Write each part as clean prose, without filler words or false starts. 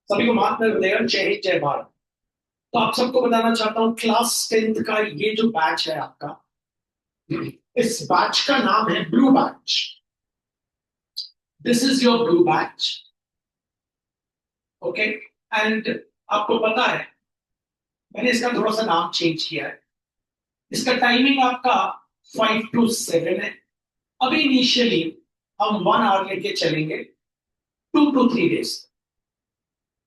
सभी को माफ कर देगा, जय हिंद जय भारत। तो आप सबको बताना चाहता हूँ क्लास 10th का ये जो बैच है आपका, इस बैच का नाम है blue batch. This is your blue batch. Okay. And आपको पता है, मैंने इसका थोड़ा सा नाम चेंज किया है। इसका टाइमिंग आपका 5 to 7 है। अभी इनिशियली हम 1 आवर लेके चलेंगे, 2 to 3 डेज।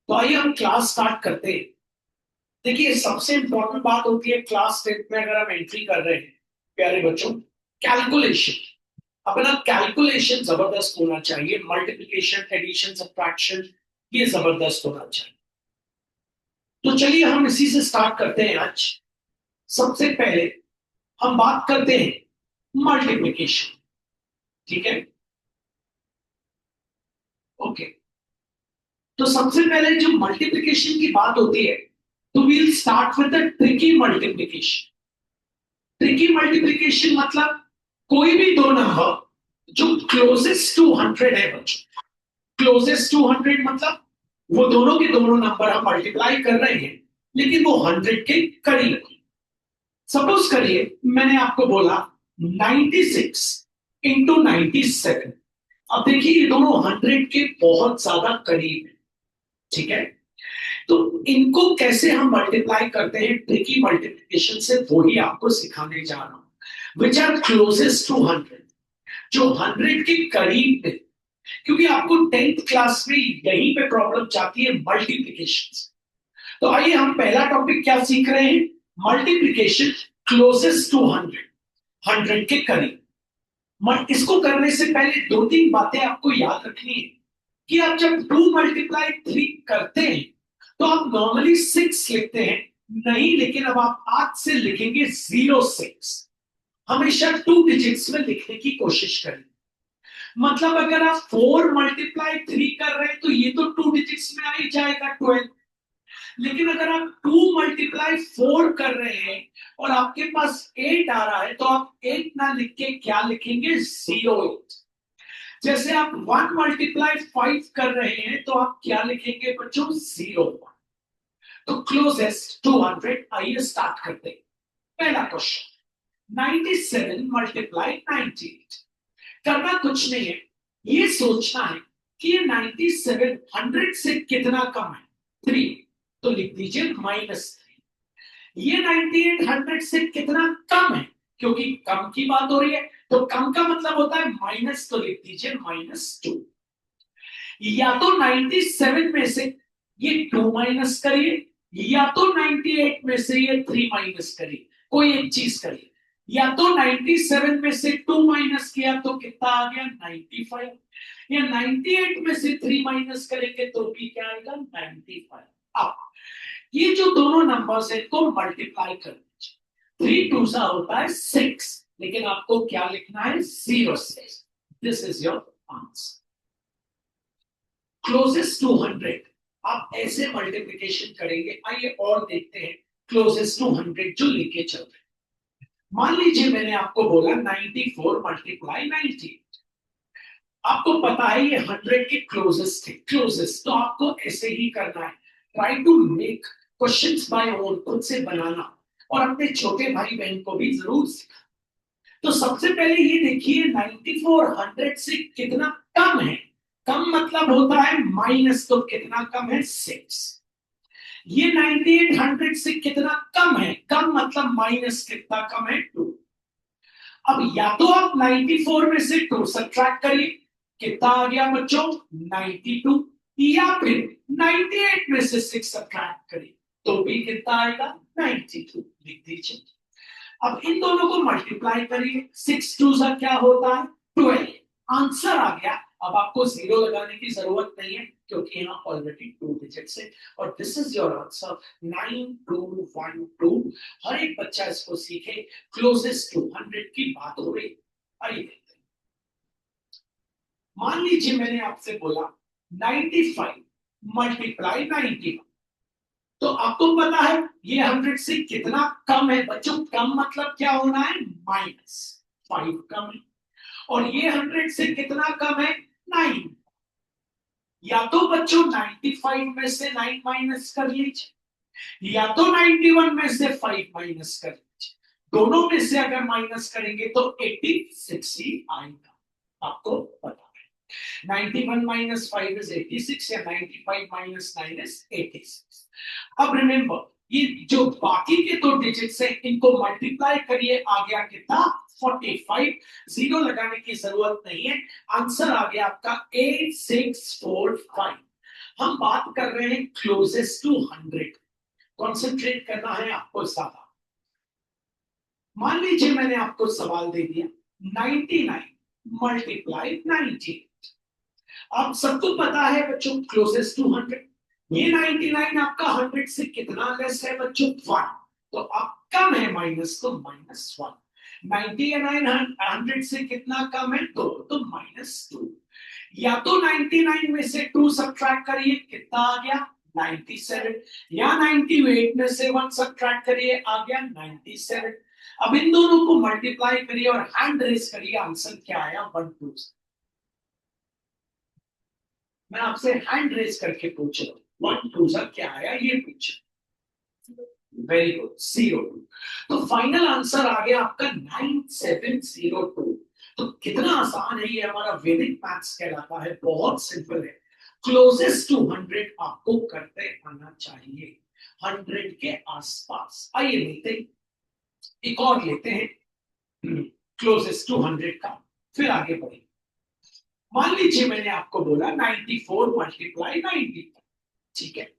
तो आइए हम क्लास स्टार्ट करते हैं। देखिए, सबसे इंपॉर्टेंट बात होती है क्लास 10th में अगर हम एंट्री कर रहे हैं प्यारे बच्चों, कैलकुलेशन। अपना कैलकुलेशन जबरदस्त होना चाहिए, मल्टीप्लिकेशन एडिशन सब्ट्रैक्शन ये जबरदस्त होना चाहिए। तो चलिए हम इसी से स्टार्ट करते हैं आज। सबसे पहले हम बात करते हैं मल्टीप्लिकेशन। ठीक है, ओके। तो सबसे पहले जो मल्टीप्लिकेशन की बात होती है, तो we'll start with the tricky multiplication. Tricky multiplication मतलब कोई भी दो नंबर जो क्लोजेस्ट टू 100 है बच्चों। क्लोजेस्ट टू 100 मतलब वो दोनों के दोनों नंबर हम मल्टीप्लाई कर रहे हैं, लेकिन वो 100 के करीब। सपोज करिए मैंने आपको बोला 96 इंटू 97। अब देखिए ये दोनों 100 के बहुत ज्यादा करीब है। ठीक है, तो इनको कैसे हम मल्टीप्लाई करते हैं ट्रिकी मल्टीप्लिकेशन से, वो ही आपको सिखाने जा रहा हूं। विच आर क्लोजेस्ट टू 100, जो 100 के करीब है। क्योंकि आपको 10th क्लास में यहीं पे प्रॉब्लम चाहती है, मल्टीप्लिकेशन। तो आइए हम पहला टॉपिक क्या सीख रहे हैं, मल्टीप्लिकेशन क्लोजेस्ट टू 100, 100 के करीब। इसको करने से पहले दो तीन बातें आपको याद रखनी है कि आप जब 2 × 3 करते हैं तो आप नॉर्मली 6 लिखते हैं, नहीं, लेकिन अब आप आज से लिखेंगे 06। हमेशा 2 डिजिट्स में लिखने की कोशिश करें। मतलब अगर आप 4 × 3 कर रहे हैं तो ये तो 2 डिजिट्स में आ ही जाएगा, 12। लेकिन अगर आप 2 × 4 कर रहे हैं और आपके पास 8 आ रहा है, तो आप 8 ना लिख के क्या लिखेंगे, 08। जैसे आप 1 × 5 कर रहे हैं तो आप क्या लिखेंगे बच्चों, 01। तो क्लोजेस्ट टू 100। आइए स्टार्ट करते हैं। पहला क्वेश्चन, 97 × 98। करना कुछ नहीं है, ये सोचना है कि ये 97 100 से कितना कम है, 3। तो लिख दीजिए -3। ये 98 100 से कितना कम है, क्योंकि कम की बात हो रही है, तो कम का मतलब होता है माइनस, तो लिख दीजिए -2। या तो 97 में से ये 2 माइनस करिए, या तो 98 में से ये 3 माइनस करिए। कोई एक चीज करिए। या तो 97 में से 2 माइनस किया तो कितना आ गया, 95। या 98 में से 3 माइनस करेंगे तो भी क्या आएगा, 95। अब ये जो दोनों नंबर्स है इनको मल्टीप्लाई कर दीजिए। 3 2 सा होता है 6, लेकिन आपको क्या लिखना है, 06। This is your answer. Closest to 100 आप ऐसे मल्टीप्लिकेशन करेंगे। आइए और देखते हैं क्लोजेस्ट टू 100 जो लेके चल रहे हैं। मान लीजिए मैंने आपको बोला 94 × 90। आपको पता है ये 100 के क्लोजेस्ट है, क्लोजेस्ट, तो आपको ऐसे ही करना है। Try to make questions by own, खुद से बनाना, और अपने छोटे भाई बहन को भी जरूर सिखाना। तो सबसे पहले ये देखिए 94 100 से कितना कम है। कम मतलब होता है माइनस, तो कितना कम है, 6। ये 98 100 से कितना कम है, कम मतलब माइनस कितना कम है, 2। अब या तो आप 94 में से 2 सब्ट्रैक्ट करिए, कितना आ गया बच्चों, 92। या फिर 98 में से 6 सब्ट्रैक्ट करिए तो भी कितना आएगा, 92। लिख दीजिए। अब इन दोनों को मल्टीप्लाई करिए, 6 2 सा क्या होता है, 12। आंसर आ गया। अब आपको जीरो लगाने की जरूरत नहीं है, क्योंकि यहाँ ऑलरेडी 2 डिजिट्स है। और दिस इज योर आंसर, 9212। हर एक बच्चा इसको सीखे। क्लोजेस्ट टू 100 की बात हो रही। आइए देखते हैं। मान लीजिए मैंने आपसे बोला 95 मल्टीप्लाई 91। तो आपको पता है ये 100 से कितना कम है बच्चों, कम मतलब क्या होना है, -5 कम है। और ये 100 से कितना कम है, 9। या तो बच्चों 95 में से 9 माइनस कर लीजिए, या तो 91 में से 5 माइनस कर लीजिए। दोनों में से अगर माइनस करेंगे तो 86 ही आएगा, आपको पता है। 91 माइनस 5 इज 86 या 95 माइनस 9 इज 86। अब रिमेंबर, ये जो बाकी के दो डिजिट्स हैं इनको मल्टीप्लाई करिए, आ गया कितना 45। जीरो लगाने की जरूरत नहीं है, आंसर आ गया आपका 8645। हम बात कर रहे हैं क्लोजेस्ट टू 100, कॉन्सेंट्रेट करना है आपको ज्यादा। मान लीजिए मैंने आपको सवाल दे दिया 99 मल्टीप्लाई 90। आप सबको पता है बच्चों क्लोजेस्ट टू 100, ये 99 आपका 100 से कितना लेस है बच्चों 1, तो अब कम है माइनस, तो -1। 99 100 से कितना कम है 2, तो -2। या तो 99 में से 2 सब्ट्रैक्ट करिए, कितना आ गया 97, या 98 में से 1 सब्ट्रैक्ट करिए, आ गया 97। अब इन दोनों को मल्टीप्लाई करिए और हैंड रेस करिए, आंसर क्या आया 1 2। मैं आपसे हैंड रेस करके पूछ रहा हूं 1 2 सर क्या आया, ये पूछ। Very good, 02। तो फाइनल आंसर आ गया आपका 9702। तो कितना आसान है ये, हमारा वैदिक मैथ्स कहलाता है, बहुत सिंपल है। क्लोजेस्ट टू 100 आपको करते आना चाहिए, 100 के आसपास। आइए लेते हैं, एक और लेते हैं क्लोजेस्ट टू 100 का, फिर आगे बढ़ेंगे। मान लीजिए मैंने आपको बोला 94 मल्टीप्लाई 90, ठीक है,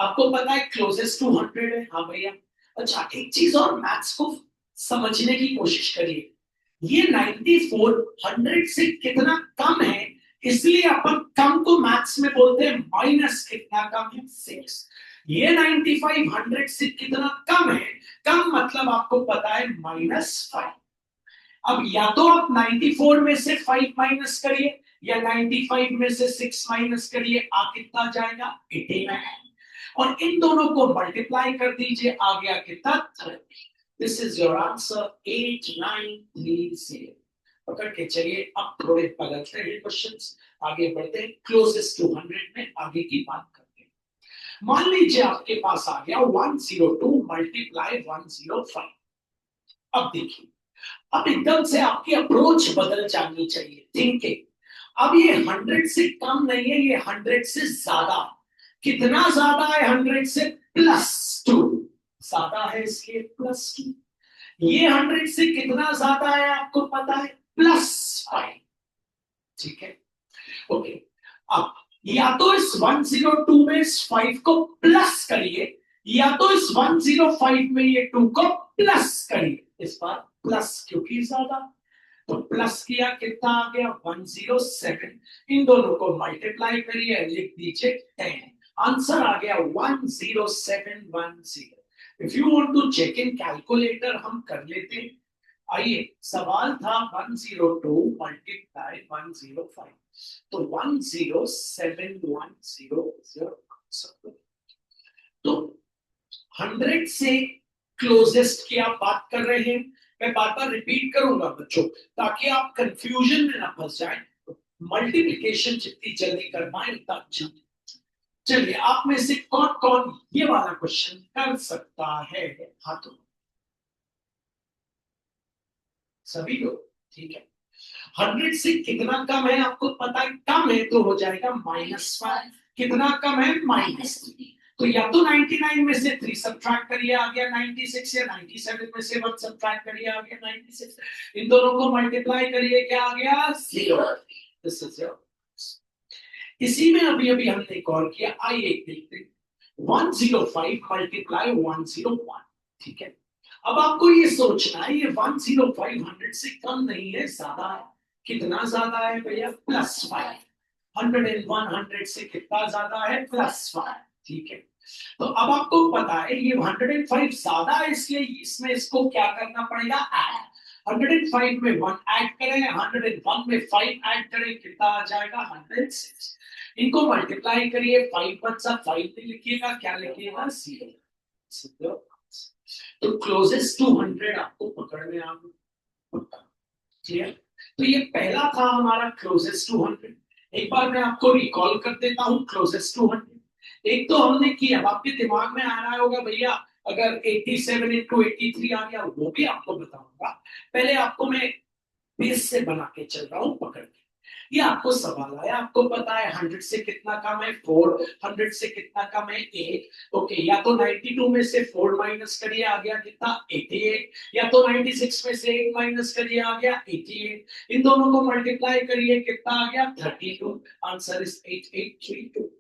आपको पता है क्लोजेस्ट टू 100 है, हाँ भैया। अच्छा एक चीज और, मैथ्स को समझने की कोशिश करिए, ये 94 100 से कितना कम है, इसलिए अपन कम को मैथ्स में बोलते हैं माइनस, कितना कम है 6। ये 95 100 से कितना कम है, कम मतलब आपको पता है -5। अब या तो आप 94 में से 5 माइनस करिए, या 95 में से 6 माइनस करिए, आ कितना जाएगा 89, और इन दोनों को मल्टीप्लाई कर दीजिए, आ गया कितना 30। This is your answer 8930। पकड़ के चलिए, अब थोड़े बदलते हैं क्वेश्चंस, आगे बढ़ते हैं क्लोजेस्ट टू 100 में, आगे की बात करते हैं। मान लीजिए आपके पास आ गया 102 मल्टीप्लाई 105। अब देखिए, अब एकदम से आपकी अप्रोच बदल जानी चाहिए, थिंकिंग। अब ये 100 से कम नहीं है, ये 100 से ज्यादा। कितना ज्यादा है 100 से, +2 ज्यादा है, इसलिए +2। ये 100 से कितना ज्यादा है आपको पता है, +5, ठीक है। ओके, अब या तो इस 102 में इस 5 को प्लस करिए, या तो इस 105 में ये 2 को प्लस करिए। इस बार प्लस क्योंकि ज्यादा, तो प्लस किया, कितना आ गया 107। इन दोनों को मल्टीप्लाई करिए, लिख दीजिए 10। आंसर आ गया 10710। If you want to check in calculator हम कर लेते हैं। आइए, सवाल था 102 मल्टीप्लाई 105, तो 10710। तो 100 से क्लोजेस्ट की आप बात कर रहे हैं, मैं बार बार रिपीट करूंगा बच्चों, ताकि आप कंफ्यूजन में ना फंस जाएं। मल्टीप्लिकेशन जितनी जल्दी कर पाए उतना अच्छा। चलिए, आप में से कौन कौन ये वाला क्वेश्चन कर सकता है, हाथों, सभी लोग, ठीक है। 100 से कितना कम है आपको पता है, कम है तो हो जाएगा -5। कितना कम है -3। तो या तो 99 में से 3 सब्ट्रैक्ट करिए, आ गया 96, या 97 में से 1 सब्ट्रैक्ट करिए, आ गया 96। इन दोनों को मल्टीप्लाई करिए, क्या आ गया 0। दिस इज योर, इसी में अभी अभी हमने एक और किया, आइए देखते हैं 105 मल्टीप्लाई 101, ठीक है। अब आपको ये सोचना है, ये 105 100 से कम नहीं है, ज्यादा है। कितना ज्यादा है भैया, +5। 101 100 से कितना ज्यादा है, +5, ठीक है। तो अब आपको पता है ये 105 ज्यादा है, इसलिए इसमें इसको क्या करना पड़ेगा, ऐड। 105 में 1 ऐड करें, 101 में 5 ऐड करें, कितना आ जाएगा 106। इनको मल्टीप्लाई करिए, 5 बचा 5 नहीं लिखिएगा, क्या लिखिएगा 0। तो क्लोजेस्ट टू 100 आपको पकड़ने आप, क्लियर। तो ये पहला था हमारा क्लोजेस्ट टू 100। एक बार मैं आपको रिकॉल कर देता हूं क्लोजेस्ट टू 100। एक तो हमने किया, अब आपके दिमाग में आ रहा होगा भैया अगर 87 इंटू 83 आ गया वो भी आपको बताऊंगा। पहले आपको मैं बेस से बना के चल रहा हूं पकड़ के। ये आपको सवाल आया, आपको पता है 100 से कितना कम है 4, 100 से कितना कम है 8। ओके, या तो 92 में से 4 माइनस करिए आ गया कितना 88, या तो 96 में से 8 माइनस करिए आ गया 88। इन दोनों को मल्टीप्लाई करिए कितना आ गया 32। Answer is 8832।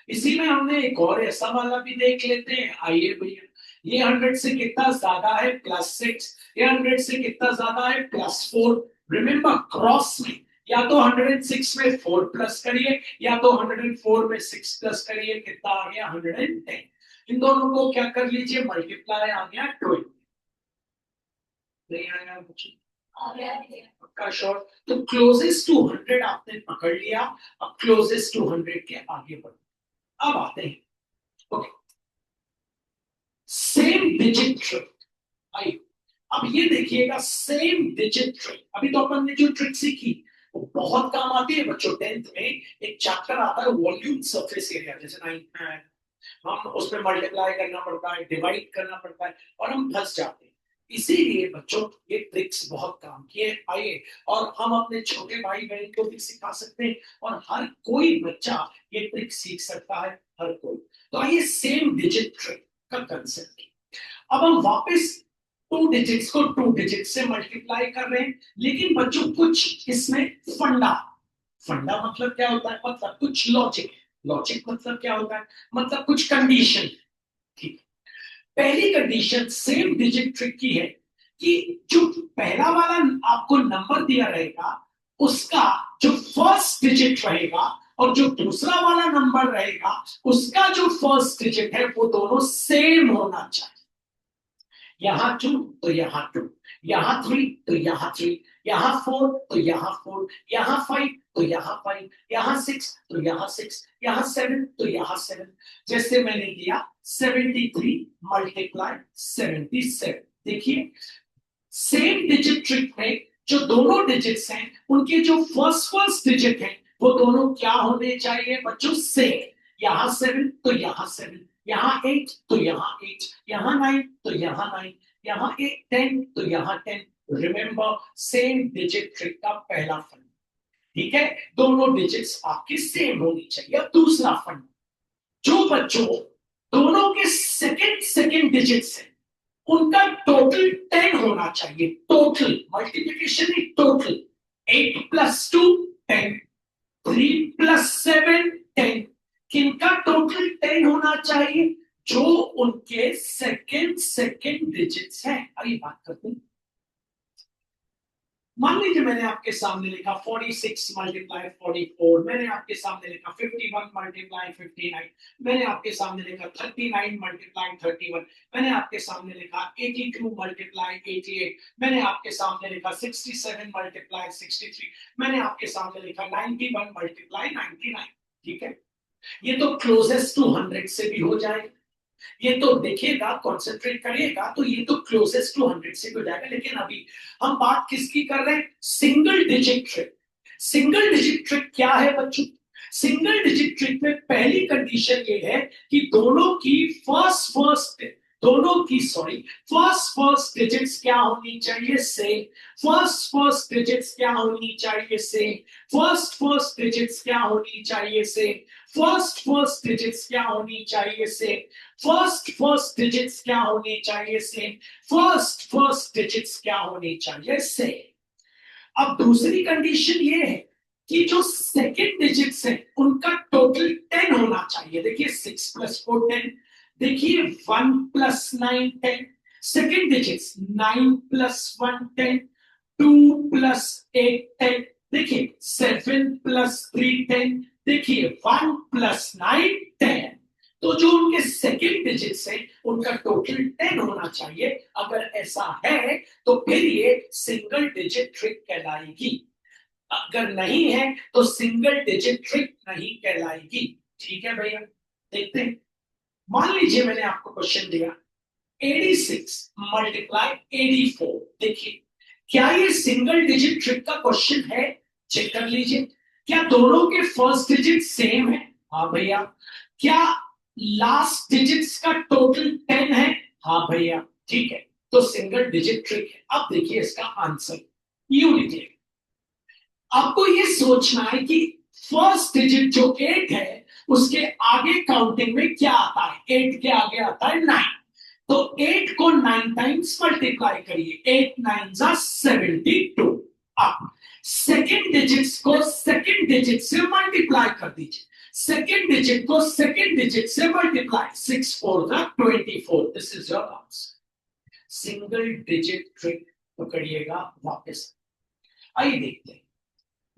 इसी में हमने एक और ऐसा वाला भी देख लेते हैं, आइए भैया। ये 100 से कितना ज्यादा है +6, ये 100 से कितना ज्यादा है +4। रिमेंबर क्रॉस में या तो 106 में 4 प्लस करिए या तो 104 में 6 प्लस करिए, कितना आ गया 110। इन दोनों को क्या कर लीजिए मल्टीप्लाई, आ गया 20। नहीं आया कुछ पक्का शॉर्ट। तो क्लोजेस्ट टू 100 आपने पकड़ लिया। अब क्लोजेस्ट टू 100 के आगे बढ़ो। अब आते हैं ओके सेम डिजिट ट्रिक। आइए अब ये देखिएगा सेम डिजिट ट्रिक। अभी तो अपन ने जो ट्रिक सीखी वो बहुत काम आती है बच्चों। 10th में एक चैप्टर आता है वॉल्यूम सरफेस एरिया, जैसे 9th में हम उसमें मल्टीप्लाई करना पड़ता है, डिवाइड करना पड़ता है और हम फंस जाते हैं। इसीलिए बच्चों ये ट्रिक्स बहुत काम किए। आइए और हम अपने छोटे भाई बहन को भी सिखा सकते हैं और हर कोई बच्चा ये ट्रिक सीख सकता है, हर कोई। तो आइए सेम डिजिट ट्रिक का कंसेप्ट। अब हम वापस टू डिजिट्स को टू डिजिट से मल्टीप्लाई कर रहे हैं, लेकिन बच्चों कुछ इसमें फंडा। फंडा मतलब क्या होता है, मतलब कुछ लॉजिक। लॉजिक मतलब क्या होता है, मतलब कुछ कंडीशन। ठीक, पहली कंडीशन सेम डिजिट ट्रिक की है कि जो पहला वाला आपको नंबर दिया रहेगा उसका जो फर्स्ट डिजिट रहेगा और जो दूसरा वाला नंबर रहेगा उसका जो फर्स्ट डिजिट है वो दोनों सेम होना चाहिए। यहाँ 2 तो यहाँ 2, यहाँ 3 तो यहाँ 3, यहाँ 4 तो यहाँ 4, यहाँ 5 तो यहाँ 5, यहाँ 6 तो यहाँ 6, यहाँ 7 तो यहाँ 7। जैसे मैंने किया 73 मल्टीप्लाई 77। देखिए सेम डिजिट ट्रिक में जो दोनों डिजिट्स हैं उनके जो फर्स्ट फर्स्ट डिजिट हैं वो दोनों क्या होने चाहिए बच्चों, सेम। यहाँ 7 तो यहाँ 7, यहाँ 8 तो यहाँ 8, यहाँ 9 तो यहाँ 9, यहाँ 10 तो यहाँ 10। रिमेंबर सेम डिजिट ट्रिक का पहला फंड। ठीक है, दोनों डिजिट्स आपकी सेम होनी चाहिए। अब दूसरा फंड, जो बच्चों दोनों के सेकंड सेकंड डिजिट्स हैं उनका टोटल 10 होना चाहिए। टोटल मल्टीप्लिकेशन है टोटल। 8 + 2 10, 3 + 7 10। किनका टोटल 10 होना चाहिए, जो उनके सेकंड सेकंड डिजिट्स हैं। अभी बात करते हैं। मान लीजिए मैंने आपके सामने लिखा 46 मल्टीप्लाई 44, मैंने आपके सामने लिखा 51 मल्टीप्लाई 59, मैंने आपके सामने लिखा 39 मल्टीप्लाई 31, मैंने आपके सामने लिखा 82 मल्टीप्लाई 88, मैंने आपके सामने लिखा 67 मल्टीप्लाई 63, मैंने आपके सामने लिखा 91 मल्टीप्लाई 99। ठीक है, ये तो क्लोजेस्ट टू 100 से भी हो जाएगा। ये तो देखिएगा कॉन्सेंट्रेट करिएगा तो ये तो क्लोजेस्ट टू 100 से हो जाएगा। लेकिन अभी हम बात किसकी कर रहे हैं, single digit trick. Single digit trick क्या है बच्चों, सिंगल डिजिट ट्रिक में पहली कंडीशन ये है कि दोनों की फर्स्ट फर्स्ट डिजिट्स क्या होनी चाहिए, सेम। फर्स्ट डिजिट्स क्या होनी चाहिए, सेम। फर्स्ट डिजिट्स क्या होनी चाहिए, सेम। फर्स्ट डिजिट्स क्या होनी चाहिए, सेम। फर्स्ट डिजिट्स क्या होनी चाहिए, सेम। फर्स्ट डिजिट्स क्या होनी चाहिए, सेम। अब दूसरी कंडीशन ये है कि जो सेकंड डिजिट्स हैं उनका टोटल 10 होना चाहिए। देखिए 6 + 4 10, देखिए 1 + 9 10। सेकंड डिजिट्स 9 + 1 10, 2 + 8 10, देखिए 7 + 3 10, देखिए 1 + 9 10। तो जो उनके सेकंड डिजिट्स हैं उनका टोटल 10 होना चाहिए। अगर ऐसा है तो फिर ये सिंगल डिजिट ट्रिक कहलाएगी। अगर नहीं है तो सिंगल डिजिट ट्रिक नहीं कहलाएगी। ठीक है भैया, देखते हैं। मान लीजिए मैंने आपको क्वेश्चन दिया 86 मल्टीप्लाई 84। देखिए क्या ये सिंगल डिजिट ट्रिक का क्वेश्चन है, चेक कर लीजिए। क्या दोनों के फर्स्ट डिजिट सेम है? हाँ भैया। क्या लास्ट डिजिट्स का टोटल 10 है? हाँ भैया। ठीक है, तो सिंगल डिजिट ट्रिक है। अब देखिए इसका आंसर, यू लिखिए। आपको ये सोचना है कि फर्स्ट डिजिट जो 8 है उसके आगे काउंटिंग में क्या आता है? 8 के आगे आता है 9। तो 8 को 9 टाइम्स मल्टीप्लाई करिए, 8 9 जा 72। अब सेकेंड डिजिट्स को सेकेंड डिजिट से मल्टीप्लाई कर दीजिए, सेकेंड डिजिट को सेकेंड डिजिट से मल्टीप्लाई, 6 4 जा 24। This is your answer. Single digit trick पकड़िएगा वापस। आइए देखते हैं,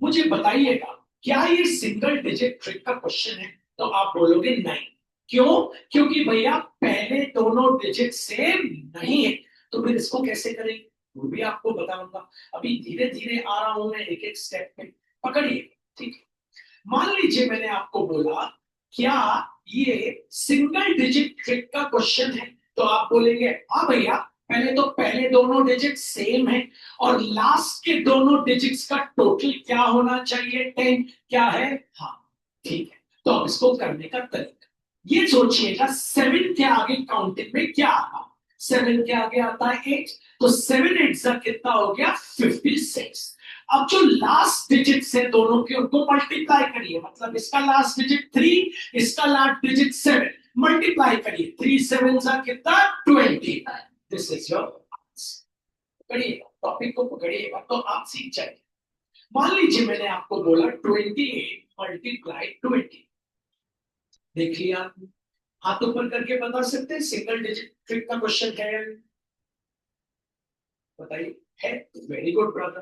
मुझे बताइएगा क्या ये सिंगल डिजिट ट्रिक का क्वेश्चन है? तो आप बोलोगे नहीं। क्यों? क्योंकि भैया पहले दोनों डिजिट सेम नहीं है। तो फिर इसको कैसे करेंगे वो भी आपको बताऊंगा। अभी धीरे धीरे आ रहा हूं मैं एक एक स्टेप पे, पकड़िए। ठीक है, मान लीजिए मैंने आपको बोला क्या ये सिंगल डिजिट ट्रिक का क्वेश्चन है? तो आप बोलेंगे हाँ भैया, पहले तो पहले दोनों डिजिट सेम है और लास्ट के दोनों डिजिट्स का टोटल क्या होना चाहिए? 10। क्या है? हाँ ठीक है। तो अब इसको करने का तरीका ये सोचिएगा, 7 के आगे काउंटिंग में क्या आता? 7 के आगे आता है 8, तो 7 8 सा कितना हो गया? 56। अब जो लास्ट डिजिट से दोनों के उनको मल्टीप्लाई करिए, मतलब इसका लास्ट डिजिट 3, इसका लास्ट डिजिट 7, मल्टीप्लाई करिए, 3 7 सा कितना? 29। दिस इज योर पकड़िएगा, टॉपिक को पकड़िएगा तो आप सीख जाएंगे। मान लीजिए मैंने आपको बोला 28 मल्टीप्लाई 20, देख लिया? हाथ ऊपर करके बता सकते हैं सिंगल डिजिट ट्रिक का क्वेश्चन है? बताइए। है? Very good brother.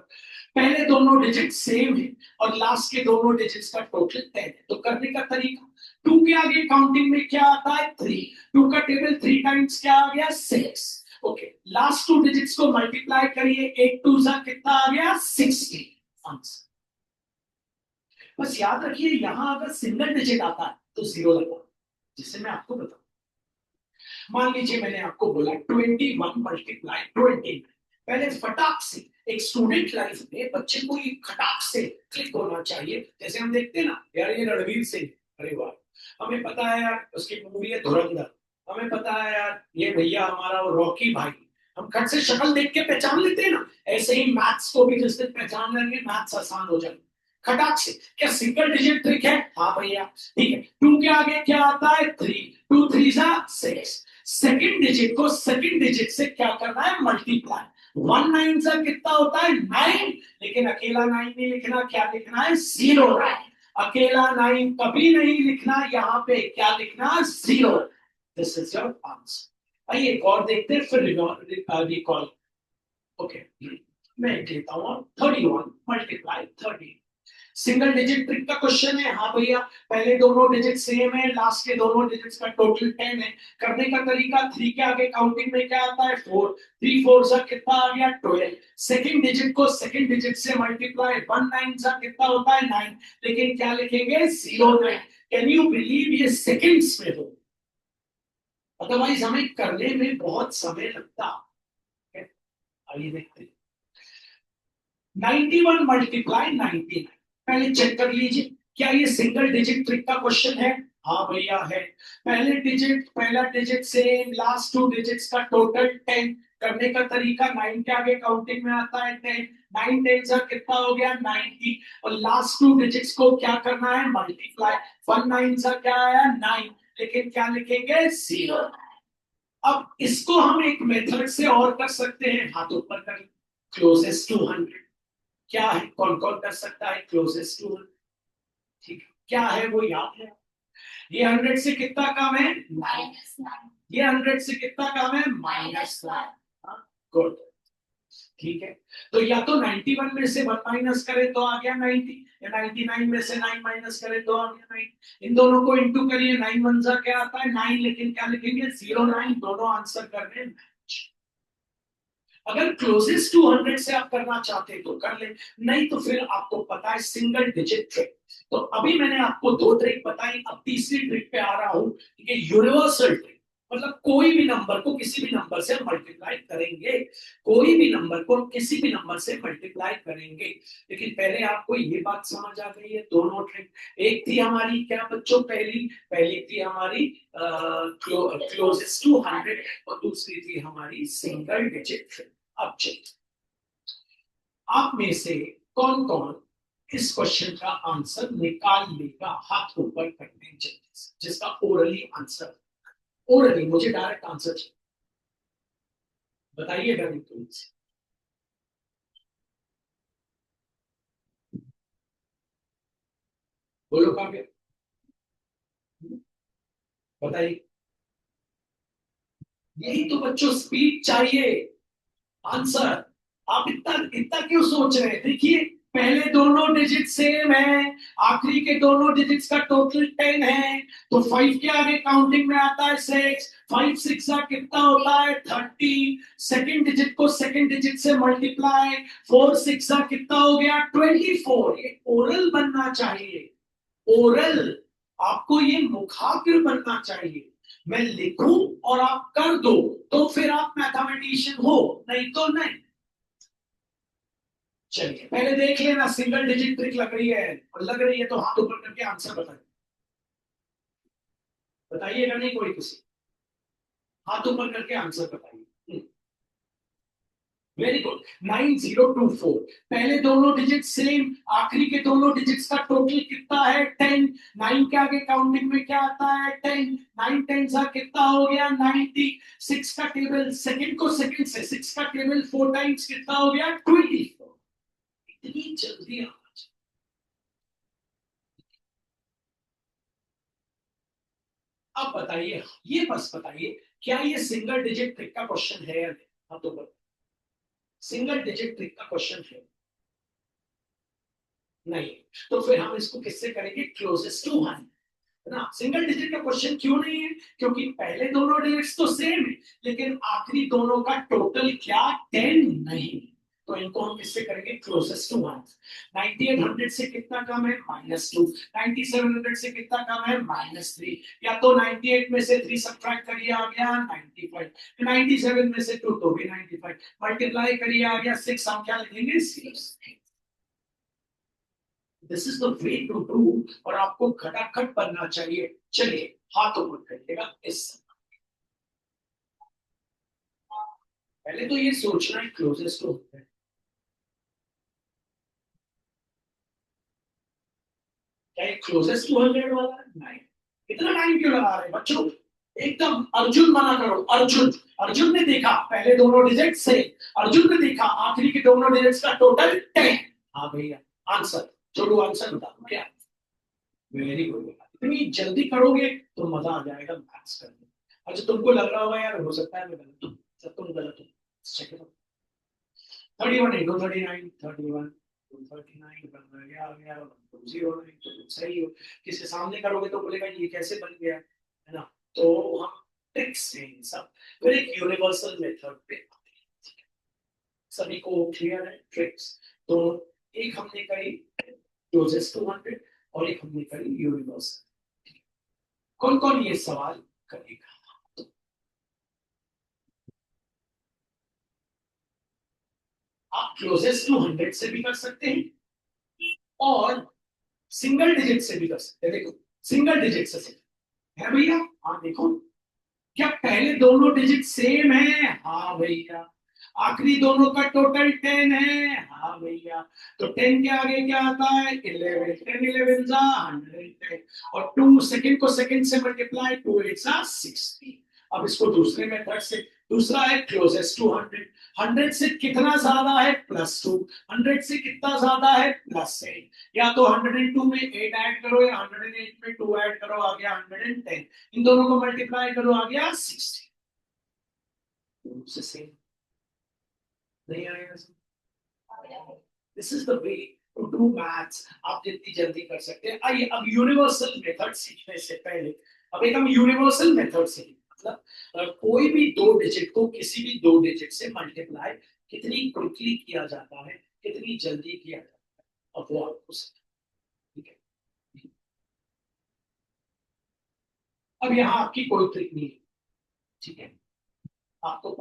पहले दोनों डिजिट सेम है और लास्ट के दोनों डिजिट्स का टोटल 10 है। तो करने का तरीका, 2 के आगे काउंटिंग में क्या आता है? 3। 2 का टेबल 3 टाइम्स क्या आ गया? 6। ओके, लास्ट 2 डिजिट्स को मल्टीप्लाई करिए, 8 2 सा कितना आ गया? 60। आंसर। बस याद रखिए यहां अगर सिंगल डिजिट आता है तो 0 लगा, जिससे मैं आपको बताऊं। मान लीजिए मैंने आपको बोला 21 मल्टीप्लाई 20। पहले फटाक से एक स्टूडेंट लाइफ में बच्चे को ये खटाक से क्लिक होना चाहिए। जैसे हम देखते हैं ना यार, ये रणवीर सिंह, अरे वाह, हमें पता है यार उसकी मूवी है धुरंधर, हमें पता है यार ये भैया हमारा वो रॉकी भाई, हम खट से शक्ल देख के पहचान लेते हैं ना। ऐसे ही मैथ्स को भी जिस दिन पहचान लेंगे मैथ्स आसान हो जाएगा खटाक से। क्या सिंगल डिजिट ट्रिक है? हाँ भैया। ठीक है, 2 के आगे क्या आता है? 3। 2 3 जा 6। सेकंड डिजिट को सेकंड डिजिट से क्या करना है? मल्टीप्लाई। 1 9 सा कितना होता है? 9। लेकिन अकेला 9 नहीं लिखना, क्या लिखना है? 0। अकेला 9 कभी नहीं लिखना, यहाँ पे क्या लिखना? 0। This is your answer. आइए एक और देखते हैं फिर रिकॉल। ओके, मैं लेता हूँ 31 मल्टीप्लाई 30। सिंगल डिजिट ट्रिक का क्वेश्चन है। हाँ भैया, पहले दोनों डिजिट सेम है, लास्ट के दोनों डिजिट्स का टोटल 10 है। करने का तरीका, 3 के आगे काउंटिंग में क्या आता है? 4। 3 4 सा कितना आ गया? 12। सेकंड डिजिट को सेकंड डिजिट से मल्टीप्लाई, 1 9 सा कितना होता है? 9। लेकिन क्या लिखेंगे? 0 9। कैन यू बिलीव ये सेकंड्स में हो? अदरवाइज हमें करने में बहुत समय लगता है। आइए देखते हैं, 91 मल्टीप्लाई 99। पहले चेक कर लीजिए क्या ये सिंगल डिजिट ट्रिक का क्वेश्चन है? हाँ भैया है। पहला डिजिट सेम, लास्ट 2 डिजिट्स का टोटल 10। करने का तरीका, 9 के आगे काउंटिंग में आता है 10। 9 10 सा कितना हो गया? 90। और लास्ट 2 डिजिट्स को क्या करना है? मल्टीप्लाई। 1 9 सा क्या आया? 9। लेकिन क्या लिखेंगे? 0। अब इसको हम एक मेथड से और कर सकते हैं, हाथ ऊपर कर, क्लोजेस्ट टू 100। क्या है? कौन कौन कर सकता है क्लोजेस्ट टू? ठीक है, क्या है वो याद है? ये 100 से कितना कम है? -9। ये 100 से कितना कम है? -9। गुड। ठीक है, तो या तो 91 में से 1 माइनस करें तो आ गया 90, या 99 में से 9 माइनस करें तो आ गया 9। इन दोनों को इंटू करिए, 9 1 जा क्या आता है? 9। लेकिन क्या लिखेंगे? 0 9। दोनों आंसर करने हैं। अगर क्लोजेस्ट टू 100 से आप करना चाहते हैं तो कर ले, नहीं तो फिर आपको पता है सिंगल डिजिट ट्रिक। तो अभी मैंने आपको 2 ट्रिक बताई, अब तीसरी ट्रिक पे आ रहा हूं, यूनिवर्सल ट्रिक। मतलब कोई भी नंबर को किसी भी नंबर से मल्टीप्लाई करेंगे, कोई भी नंबर को किसी भी नंबर से मल्टीप्लाई करेंगे। लेकिन पहले आपको ये बात समझ आ गई है, दोनों ट्रिक। एक थी हमारी क्या बच्चों, पहली पहली थी हमारी क्लोजेस्ट टू 100 और दूसरी थी हमारी सिंगल डिजिट ट्रिक। अब चलिए, आप में से कौन कौन इस क्वेश्चन का आंसर निकाल लेगा, हाथ ऊपर करने जल्दी से, जिसका ओरली आंसर, ओरली मुझे डायरेक्ट आंसर चाहिए, बताइएगा नहीं तो मुझसे। बोलो कहाँ गए, बताइए। यही तो बच्चों स्पीड चाहिए, आंसर। आप इतना इतना क्यों सोच रहे हैं? देखिए, पहले दोनों डिजिट सेम है, आखिरी के दोनों डिजिट्स का टोटल 10 है, तो 5 के आगे काउंटिंग में आता है 6। 5 6 का कितना होता है 30। सेकंड डिजिट को सेकंड डिजिट से मल्टीप्लाई, 4 6 का कितना हो गया 24। ये ओरल बनना चाहिए, ओरल। आपको ये मुखाग्र बनना चाहिए। मैं लिखूं और आप कर दो तो फिर आप मैथमेटिशियन हो, नहीं तो नहीं। चलिए पहले देख लेना, सिंगल डिजिट ट्रिक लग रही है, और लग रही है तो हाथ ऊपर करके आंसर बताइए, बताइएगा नहीं कोई किसी, हाथ ऊपर करके आंसर बताइए। Very good, 9024। पहले दोनों डिजिट सेम, आखिरी के दोनों डिजिट्स का टोटल कितना है 10। 9 के आगे काउंटिंग में क्या आता है 10। 9 10 सा कितना हो गया 90। 6 का टेबल सेकंड को सेकंड से, 6 का टेबल 4 टाइम्स कितना हो गया 24। इतनी जल्दी आवाज। अब बताइए, ये बस बताइए, क्या ये सिंगल डिजिट ट्रिक का क्वेश्चन है या नहीं? हाँ तो सिंगल डिजिट ट्रिक का क्वेश्चन है नहीं, तो फिर हम इसको किससे करेंगे, क्लोजेस्ट टू 1, है ना। सिंगल डिजिट का क्वेश्चन क्यों नहीं है, क्योंकि पहले दोनों डिजिट्स तो सेम है, लेकिन आखिरी दोनों का टोटल क्या 10 नहीं। तो इनको हम किससे करेंगे, क्लोजेस्ट टू 1। 9800 से कितना कम है -2। 9700 से कितना कम है -3। या तो 98 में से 3 सब्ट्रैक्ट करिए आ गया 95। 97 में से 2 तो भी 95, मल्टीप्लाई करिए आ गया 6, हम क्या लिखेंगे 6। This is the way to do, और आपको खटाखट बनना चाहिए। चलिए हाथ ऊपर करिएगा इस समय। पहले तो ये सोचना है क्लोजेस्ट टू होता है, क्या ये क्लोजेस्ट टू 100 वाला है? नहीं। इतना टाइम क्यों लगा रहे हैं बच्चों, एकदम अर्जुन बना करो, अर्जुन। अर्जुन ने देखा पहले दोनों डिजिट से, अर्जुन ने देखा आखिरी के दोनों डिजिट्स का टोटल 10। हाँ भैया, आंसर छोड़ो, आंसर बता दो क्या। वेरी गुड, इतनी जल्दी करोगे तो मजा आ जाएगा मैथ्स करने। अच्छा तुमको लग रहा होगा यार हो सकता है मैं गलत हूँ, सब तुम गलत हो, चेक करो। 31 इंटू 39, 31 39 बन गया, आ गया 09, तो तुम सही हो। किसी सामने करोगे तो बोलेगा ये कैसे बन गया, है ना। तो हम ट्रिक्स हैं इन सब, फिर एक यूनिवर्सल मेथड पे आते हैं, ठीक है? सभी को क्लियर है ट्रिक्स? तो एक हमने करी क्लोजेस्ट टू 100 और एक हमने करी यूनिवर्सल। कौन कौन ये सवाल करेगा? आप क्लोजेस्ट टू 100 से भी कर सकते हैं और सिंगल डिजिट से भी कर सकते हैं। देखो सिंगल डिजिट से है भैया, हाँ देखो, क्या पहले दोनों डिजिट सेम है, हाँ भैया। आखिरी दोनों का टोटल 10 है, हाँ भैया। तो 10 के आगे क्या आता है 11। 10 11 जा 110, और 2 सेकंड को सेकंड से मल्टीप्लाई, 2 8 जा 60। अब इसको दूसरे मेथड से, दूसरा है क्लोजेस्ट टू 100। 100 से कितना ज्यादा है +2, 100 से कितना ज्यादा है +8। या तो 102 में 8 ऐड करो या 108 में 2 ऐड करो, आ गया 110। इन दोनों को मल्टीप्लाई करो आ गया 60। सेम नहीं आएगा? This is the way to do maths, आप जितनी जल्दी कर सकते हैं। आइए अब यूनिवर्सल मेथड सीखने से पहले, अब एक हम यूनिवर्सल मेथड सीखें, मतलब कोई भी दो डिजिट को किसी भी दो डिजिट से मल्टीप्लाई कितनी क्विकली किया जाता है, कितनी जल्दी किया जाता है, अब वो आपको ठीक है। अब यहाँ आपकी कोई ट्रिक नहीं है, ठीक है, आपको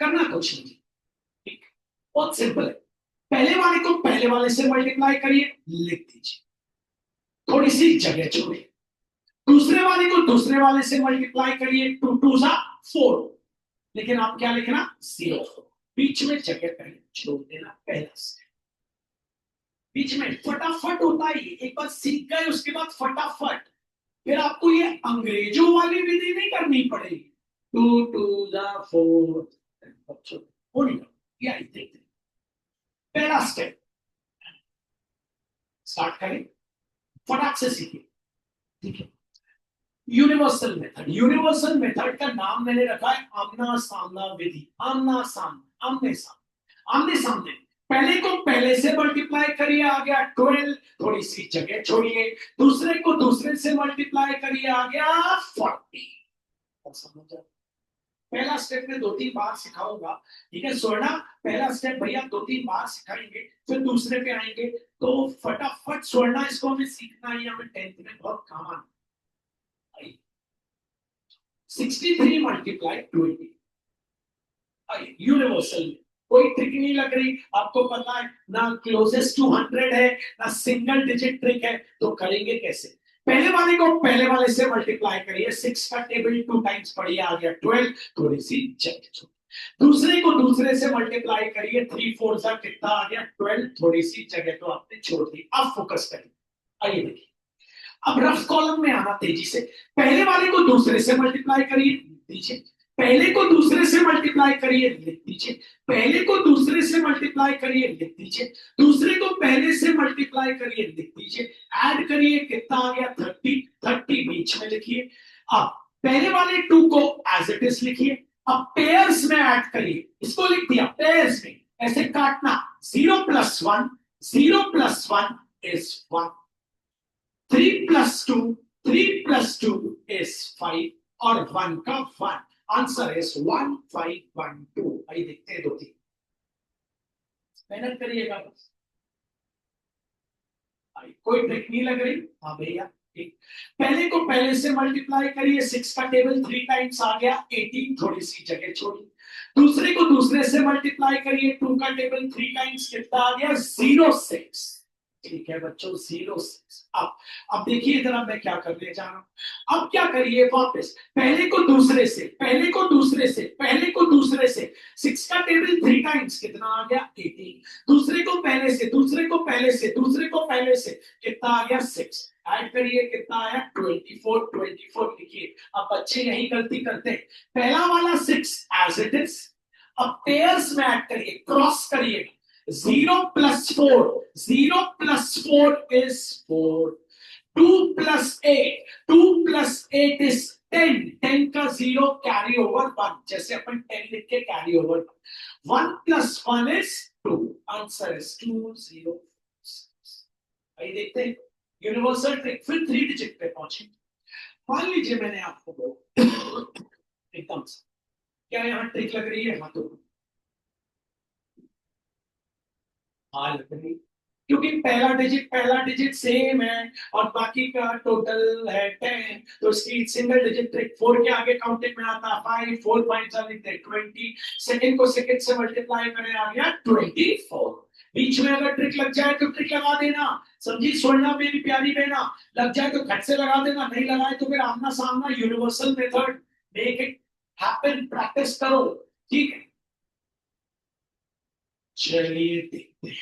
करना कुछ नहीं, ठीक, बहुत सिंपल है। पहले वाले को पहले वाले से मल्टीप्लाई करिए, लिख दीजिए, थोड़ी सी जगह छोड़िए। दूसरे वाले को दूसरे वाले से मल्टीप्लाई करिए, 2 2 जा 4, लेकिन आप क्या लिखना, 0, बीच में जगह पहले छोड़ देना, पहला से बीच में फटाफट होता है, एक बार सीख गए उसके बाद फटाफट, फिर आपको ये अंग्रेजों वाली विधि नहीं करनी पड़ेगी, 2 2 जा 4, बच्चों हो नहीं, ये देखते पहला स्टेप, स्टार्ट करें, फटाक से सीखिए, ठीक है। यूनिवर्सल मेथड, यूनिवर्सल मेथड का नाम मैंने रखा है आमना सामना विधि, आमना सामना, आमने सामने, आमने सामने। पहले को पहले से मल्टीप्लाई करिए, आ गया 12, थोड़ी सी जगह छोड़िए, दूसरे को दूसरे से मल्टीप्लाई करिए, आ गया 40। समझ, पहला स्टेप में 2 3 बार सिखाऊंगा, ठीक है स्वर्णा, पहला स्टेप भैया 2 3 बार सिखाएंगे, फिर दूसरे पे आएंगे, तो फटाफट स्वर्णा इसको हमें सीखना है, हमें 10th में बहुत काम आना। 63 मल्टीप्लाई 20, यूनिवर्सल, कोई ट्रिक नहीं लग रही, आपको पता है ना, क्लोजेस्ट टू 100 है ना, सिंगल डिजिट ट्रिक है, तो करेंगे कैसे। पहले वाले को पहले वाले से मल्टीप्लाई करिए, 6 का टेबल 2 टाइम्स पढ़िए, आ गया 12, थोड़ी सी जगह। दूसरे को दूसरे से मल्टीप्लाई करिए, 3 4 सा कितना आ गया 12, थोड़ी सी जगह तो आपने छोड़ दी, अब फोकस करिए। आइए देखिए, अब रफ कॉलम में आना तेजी से, पहले वाले को दूसरे से मल्टीप्लाई करिए, दीजिए, पहले को दूसरे से मल्टीप्लाई करिए, लिख दीजिए, पहले को दूसरे से मल्टीप्लाई करिए, लिख दीजिए, दूसरे को पहले से मल्टीप्लाई करिए, लिख दीजिए, ऐड करिए, कितना आ गया 30, 30 बीच में लिखिए। अब पहले वाले 2 को एज इट इज लिखिए, अब पेयर्स में ऐड करिए, इसको लिख दिया पेयर्स में, ऐसे काटना, 0 + 1, 0 + 1 is 1, 3 + 2, 3 + 2 is 5, और 1 का 1, आंसर इज 1512। आइए देखते हैं 2 3, मेहनत करिएगा बस, कोई ट्रिक नहीं लग रही, हाँ भैया ठीक। पहले को पहले से मल्टीप्लाई करिए, 6 का टेबल 3 टाइम्स आ गया 18, थोड़ी सी जगह छोड़ी, दूसरे को दूसरे से मल्टीप्लाई करिए, 2 का टेबल 3 टाइम्स कितना आ गया 06, ठीक है बच्चों 06। अब देखिए इधर मैं क्या करने जा रहा हूं, अब क्या करिए वापस, पहले को दूसरे से, पहले को दूसरे से, पहले को दूसरे से, 6 का टेबल 3 टाइम्स कितना आ गया 18, दूसरे को पहले से, दूसरे को पहले से, दूसरे को पहले से कितना आ गया 6, ऐड करिए कितना आया 24, 24 लिखिए। अब बच्चे यही गलती करते हैं, पहला वाला 6 एज इट इज, अब पेयर्स में ऐड करिए, क्रॉस करिए, 0 + 4, 0 + 4 is 4, 2 + 8, 2 + 8 is 10, 10 का 0 कैरी ओवर 1, जैसे अपन 10 लिख के carry over 1 + 1 is 2, answer is 20। भाई देखते हैं यूनिवर्सल ट्रिक, फिर 3 डिजिट पे पहुंचे। मान लीजिए मैंने आपको बोला एकदम से, क्या यहाँ ट्रिक लग रही है, हाँ तो हाँ लग रही, क्योंकि पहला डिजिट सेम है और बाकी का टोटल है 10, तो इसकी सिंगल डिजिट ट्रिक 4 के आगे काउंटिंग में आता है 5, 4 5 लिखते 20, सेकंड को सेकंड से मल्टीप्लाई करें आ गया 24, बीच में अगर ट्रिक लग जाए तो ट्रिक लगा देना, समझी स्वर्णा मेरी प्यारी बहना, लग जाए तो घट से लगा देना, नहीं लगाए तो फिर आमना सामना, universal method, make it happen, practice करो, ठीक है। चलिए देखते हैं,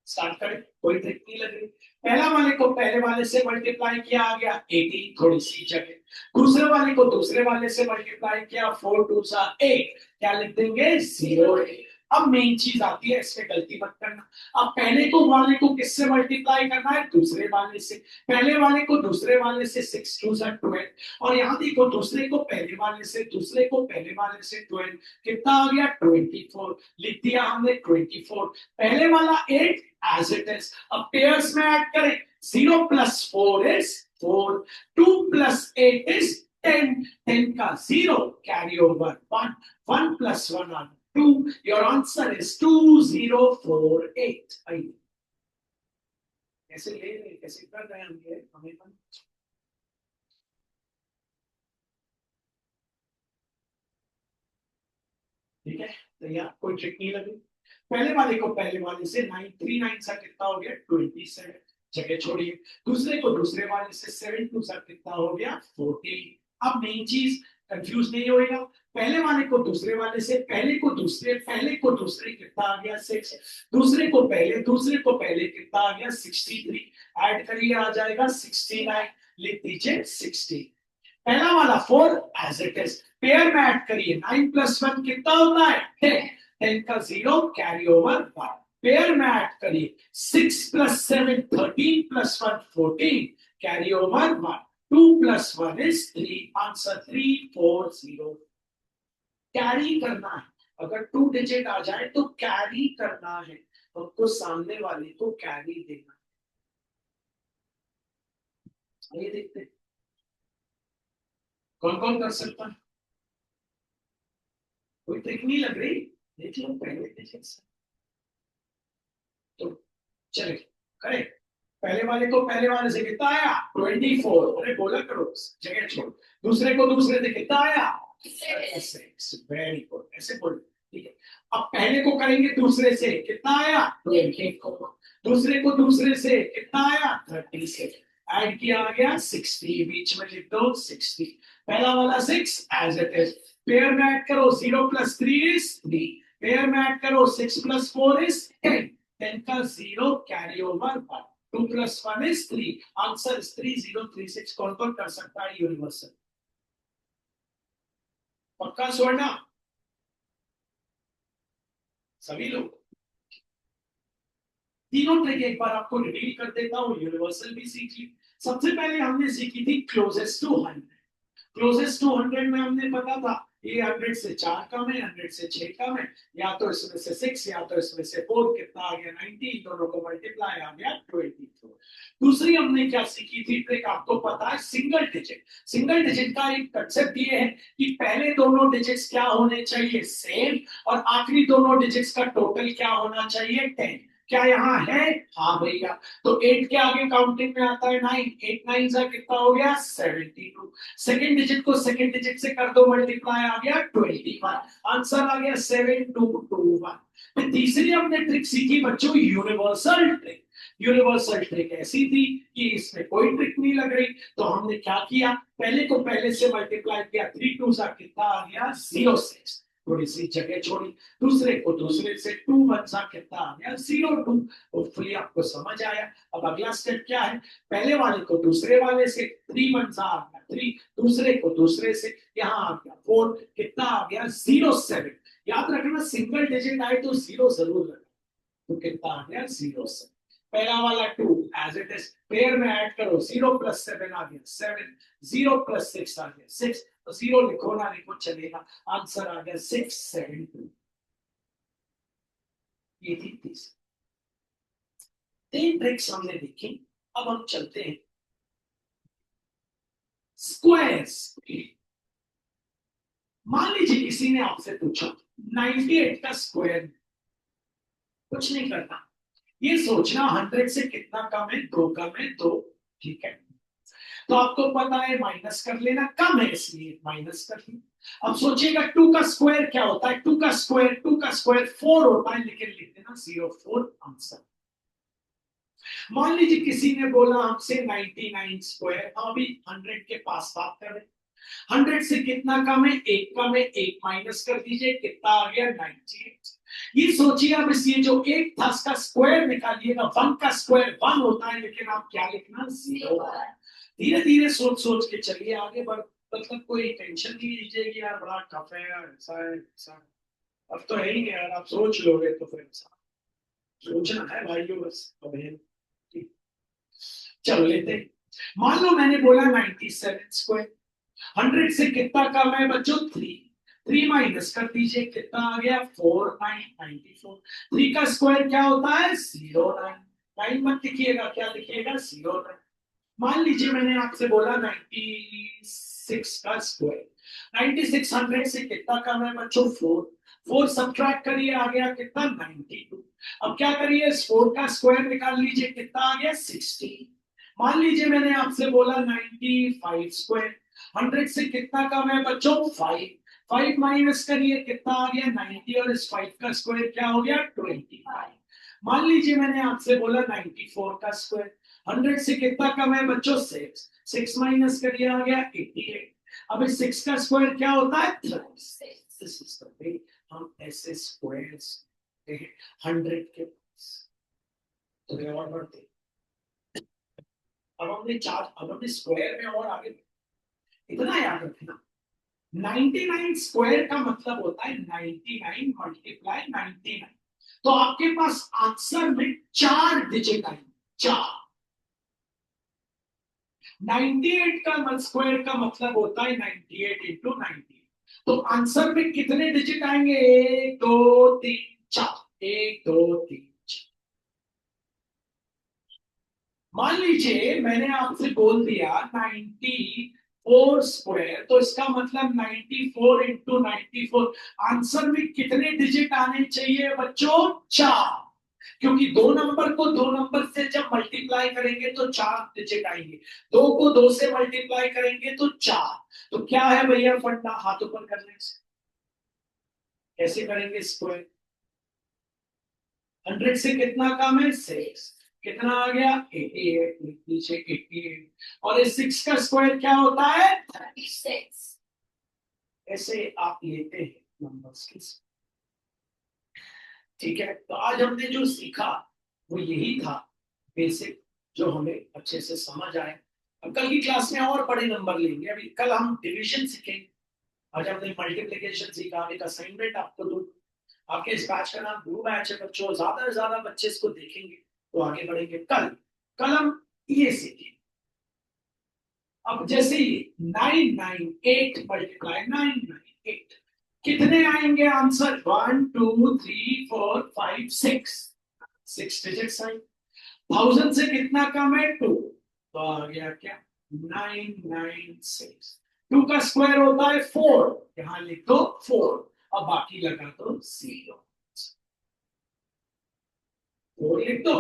स्टार्ट करें, कोई ट्रिक नहीं लग रही, पहला वाले को पहले वाले से मल्टीप्लाई किया आ गया 18, थोड़ी सी जगह, दूसरे वाले को दूसरे वाले से मल्टीप्लाई किया 4 2 सा 8, क्या लिख देंगे 0। अब मेन चीज आती है, इसमें गलती मत करना, अब पहले को वाले को किससे मल्टीप्लाई करना है, दूसरे वाले से, पहले वाले को दूसरे वाले से 6 2 सा 12, और यहाँ देखो दूसरे को पहले वाले से, दूसरे को पहले वाले से 12, कितना आ गया 24, लिख दिया हमने 24, पहले वाला 8 as it is, अब पेयर्स में ऐड करें, 0 + 4 is 4, 2 + 8 is 10, 10 का 0 carry over 1, 1 + 1 are 2, your answer is 2048। आइए कैसे ले रहे, कैसे कर रहे हैं, हम ये हमें ठीक है, तो यहाँ कोई ट्रिक नहीं लगी। पहले वाले को पहले वाले से 9 3 9 सा कितना हो गया 27, जगह छोड़िए। दूसरे को दूसरे वाले से 7 2 सा कितना हो गया 14। अब मेन चीज कंफ्यूज नहीं होएगा, पहले वाले को दूसरे वाले से, पहले को दूसरे कितना आ गया 6, दूसरे को पहले कितना आ गया 63, ऐड करिए आ जाएगा 69, लिख दीजिए 60। पहला वाला 4 एज इट इज, पेयर में ऐड करिए 9 + 1 कितना होता है 10, 10 का 0 कैरी ओवर 1, पेयर में ऐड करिए 6 + 7 13 + 1 14 carry over 1, 2 + 1 is 3, answer 340। Carry करना है, अगर 2 डिजिट आ जाए तो कैरी करना है, हमको सामने वाले को कैरी देना है। ये देखते हैं कौन कौन कर सकता है, कोई ट्रिक नहीं लग रही, देख लो पहले डिजिट से तो चले करेक्ट। पहले वाले को पहले वाले से कितना आया 24, अरे बोला करो जगह छोड़। दूसरे को दूसरे से कितना आया 6, वेरी गुड, ऐसे बोल, ठीक है। अब पहले को करेंगे दूसरे से, कितना आया 24, दूसरे को दूसरे से कितना आया 36, ऐड किया आ गया 60, बीच में लिख दो 60, पहला वाला 6 एज इट इज, पेयर में ऐड करो 0 + 3 is 3, पेयर में ऐड करो 6 + 4 is 10, 10 का 0 कैरी ओवर 1, 2 + 1 is 3, आंसर 3036। कौन कौन कर सकता है यूनिवर्सल, पक्का स्वर्ण सभी लोग। तीनों ट्रिक एक बार आपको रिवील कर देता हूं, यूनिवर्सल भी सीख ली। सबसे पहले हमने सीखी थी क्लोजेस्ट टू 100, क्लोजेस्ट टू 100 में हमने पता था ये 100 से 4 कम है, 100 से 6 कम है, या तो इसमें से 6 या तो इसमें से 4, कितना आ गया 90, दोनों को मल्टीप्लाई आ गया 24। दूसरी हमने क्या सीखी थी ट्रिक, आपको पता है सिंगल डिजिट, सिंगल डिजिट का एक कंसेप्ट ये है कि पहले दोनों डिजिट्स क्या होने चाहिए सेम, और आखिरी दोनों डिजिट्स का टोटल क्या होना चाहिए 10। क्या यहाँ है, हाँ भैया, तो 8 के आगे काउंटिंग में आता है 9, 8 9 से कितना हो गया 72, सेकंड डिजिट को सेकंड डिजिट से कर दो मल्टीप्लाई आ गया 21, आंसर आ गया 7221। तीसरी हमने ट्रिक सीखी बच्चों यूनिवर्सल ट्रिक, यूनिवर्सल ट्रिक ऐसी थी कि इसमें कोई ट्रिक नहीं लग रही, तो हमने क्या किया, पहले को पहले से मल्टीप्लाई किया, 3 2 सा कितना आ गया 06, थोड़ी सी जगह छोड़ी, दूसरे को दूसरे से 2 1 सा कितना आ गया 02। होपफुली आपको समझ आया। अब अगला स्टेप क्या है, पहले वाले को दूसरे वाले से 3 1 सा आ गया 3, दूसरे को दूसरे से यहाँ आ गया 4, कितना आ गया 07। याद रखना सिंगल डिजिट आए तो 0 जरूर लगा, तो कितना आ गया 07। पहला वाला 2 एज इट इज, पेयर में ऐड करो 0 + 7 आ गया 7, 0 + 6 आ गया 6, तो 0 लिखो ना लिखो चलेगा, आंसर आ गया 672। ये थी तीसरी, 3 ट्रिक्स हमने देखी। अब हम चलते हैं स्क्वायर्स। मान लीजिए किसी ने आपसे पूछा 98 का स्क्वायर, कुछ नहीं करना, ये सोचना 100 से कितना कम है 2 कम है 2, ठीक है, तो आपको पता है माइनस कर लेना, कम है इसलिए माइनस कर लेना। अब सोचिएगा 2 का स्क्वायर क्या होता है, 2 का स्क्वायर 4 होता है, लेकिन लिख देना 04 आंसर। मान लीजिए किसी ने बोला हमसे 99 स्क्वायर, हम अभी 100 के पास बात कर रहे हैं, 100 से कितना कम है 1 कम है, 1 माइनस कर दीजिए कितना आ गया 98। ये सोचिए अब इस ये जो 1 था इसका स्क्वायर निकालिएगा, 1 का स्क्वायर 1 होता है, लेकिन आप क्या लिखना 0। धीरे धीरे सोच सोच के चलिए आगे बढ़, मतलब कोई टेंशन नहीं लीजिए कि यार बड़ा टफ है यार, ऐसा है ऐसा है, अब तो है ही नहीं यार, आप सोच लोगे तो फिर ऐसा सोचना है भाइयों बस बहन। चल लेते, मान लो मैंने बोला 97 स्क्वायर, 100 से कितना कम है बच्चों 3, 3 माइनस कर दीजिए कितना आ गया 4 9 94, 3 का स्क्वायर क्या होता है 09, 9 मत लिखिएगा, क्या लिखिएगा 09। मान लीजिए मैंने आपसे बोला 96 का स्क्वायर, 96 100 से कितना कम है बच्चों 4, 4 सब्ट्रैक्ट करिए आ गया कितना 92। अब क्या करिए इस 4 का स्क्वायर निकाल लीजिए कितना आ गया 60। मान लीजिए मैंने आपसे बोला 95 स्क्वायर, 100 से कितना कम है बच्चों 5, 5 माइनस करिए, कितना आ गया 90, और इस 5 का स्क्वायर क्या हो गया 25। मान लीजिए मैंने आपसे बोला 94 का स्क्वायर, 100 से कितना कम है बच्चों 6, 6 माइनस करिए आ गया 88। अब इस 6 का स्क्वायर क्या होता है 36। हम ऐसे स्क्वायर्स 100 के तो और बढ़ते, अब हमने स्क्वायर में और आगे, इतना याद रखना 99 स्क्वायर का मतलब होता है 99 मल्टीप्लाई 99। तो आपके पास आंसर में 4 डिजिट आएंगे, 4। 98 का स्क्वायर का मतलब होता है 98 इंटू 98। तो आंसर में कितने डिजिट आएंगे 1 2 3 4, 1 2 3 4। मान लीजिए मैंने आपसे बोल दिया 94 स्क्वायर, तो इसका मतलब 94 इंटू 94। आंसर में कितने डिजिट आने चाहिए बच्चों 4, क्योंकि दो नंबर को दो नंबर से जब मल्टीप्लाई करेंगे तो 4 डिजिट आएंगे, 2 को 2 से मल्टीप्लाई करेंगे तो 4। तो क्या है भैया फंडा, हाथ ऊपर करने से कैसे करेंगे स्क्वायर, 100 से कितना कम है 6, कितना आ गया 88, नीचे 88, और इस 6 का स्क्वायर क्या होता है 36। ऐसे आप लेते हैं नंबर्स की, ठीक है। तो आज हमने जो सीखा वो यही था बेसिक, जो हमें अच्छे से समझ आए। अब कल की क्लास में और बड़े नंबर लेंगे, अभी कल हम डिवीजन सीखेंगे। आज हमने मल्टीप्लिकेशन सीखा, एक असाइनमेंट आपको दो। आपके इस बैच का नाम ब्लू बैच है बच्चों, ज्यादा से ज्यादा बच्चे इसको देखेंगे तो आगे बढ़ेंगे। कल कल हम ये सीखेंगे। अब जैसे ही 998 मल्टीप्लाई 998 कितने आएंगे आंसर 1 2 3 4 5 6, 6 डिजिट्स आएंगे। 1000 से कितना कम है 2, तो आ गया क्या 996। 2 का स्क्वायर होता है 4, यहां लिख दो 4, अब बाकी लगा दो 0, 4 लिख दो।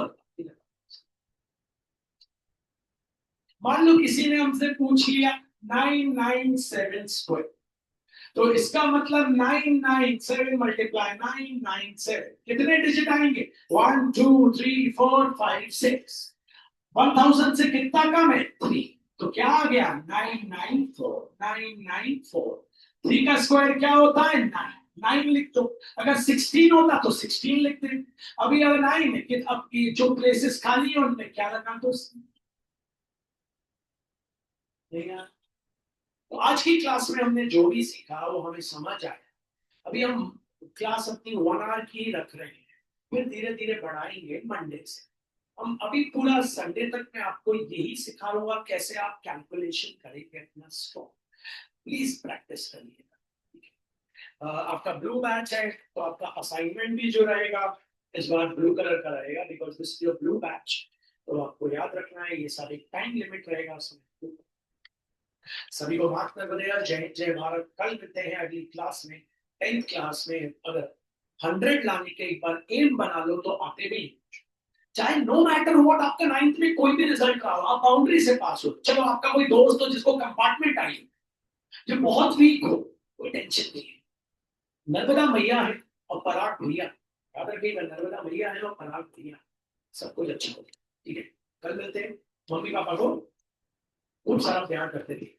मान लो किसी ने हमसे पूछ लिया 997 स्क्वायर, तो इसका मतलब 997 मल्टीप्लाई 997 कितने डिजिट आएंगे 1 2 3 4 5 6। 1000 से कितना कम है 3, तो क्या आ गया 994, 994। 3 का स्क्वायर क्या होता है 9, 9 लिख दो। अगर 16 होता तो 16 लिख दे। अभी अगर 9 है कि अब ये जो प्लेसेस खाली है उनमें क्या लगा दो। तो आज की क्लास में हमने जो भी सीखा वो हमें समझ आया। अभी हम क्लास अपनी 1 आवर की ही रख रहे हैं, फिर धीरे धीरे बढ़ाएंगे मंडे से। हम अभी पूरा संडे तक मैं आपको यही सिखा लूंगा कैसे आप कैलकुलेशन करेंगे अपना स्टॉक। प्लीज प्रैक्टिस करिएगा। आपका ब्लू बैच है तो आपका असाइनमेंट भी जो रहेगा इस बार ब्लू कलर का रहेगा, because this is your blue batch. तो आपको याद रखना है ये सारी टाइम लिमिट रहेगा उसमें। सभी को माफ कर बनेगा। जय हिंद जय भारत। कल मिलते हैं अगली क्लास में 10th क्लास में। अगर 100 लाने के एक बार एम बना लो तो आते भी, चाहे नो मैटर व्हाट आपका 9th में कोई भी रिजल्ट रहा हो, आप बाउंड्री से पास हो। चलो आपका कोई दोस्त हो जिसको कंपार्टमेंट आई जो बहुत वीक हो, कोई टेंशन नहीं है। नर्मदा मैया है और पराग भैया, याद रखिएगा नर्मदा मैया है और पराग भैया, सब कुछ अच्छा हो। ठीक है, कल मिलते हैं। मम्मी पापा को खूब सारा प्यार करते थे।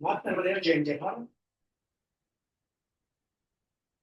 बात कर रहे हैं। जय जय भारत।